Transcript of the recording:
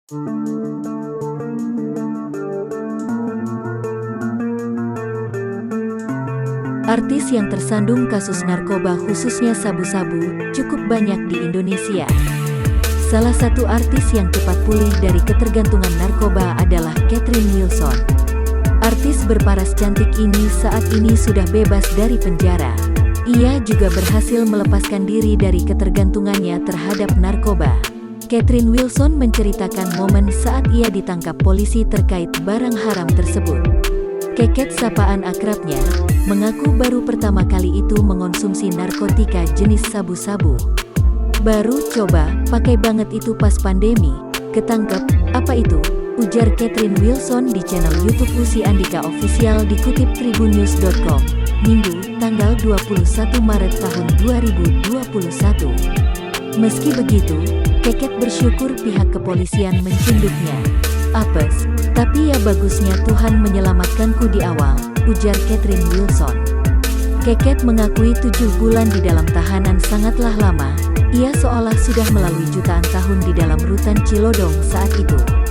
Artis yang tersandung kasus narkoba khususnya sabu-sabu cukup banyak di Indonesia. Salah satu artis yang cepat pulih dari ketergantungan narkoba adalah Catherine Wilson. Artis berparas cantik ini saat ini sudah bebas dari penjara. Ia juga berhasil melepaskan diri dari ketergantungannya terhadap narkoba. Catherine Wilson menceritakan momen saat ia ditangkap polisi terkait barang haram tersebut. Keket sapaan akrabnya, mengaku baru pertama kali itu mengonsumsi narkotika jenis sabu-sabu. Baru coba, pakai banget itu pas pandemi, ketangkep, apa itu? Ujar Catherine Wilson di channel YouTube Usi Andika Official dikutip tribunnews.com, Minggu, tanggal 21 Maret tahun 2021. Meski begitu, Keket bersyukur pihak kepolisian mencunduknya. Apes, tapi ya bagusnya Tuhan menyelamatkanku di awal, ujar Catherine Wilson. Keket mengakui 7 bulan di dalam tahanan sangatlah lama, ia seolah sudah melalui jutaan tahun di dalam rutan Cilodong saat itu.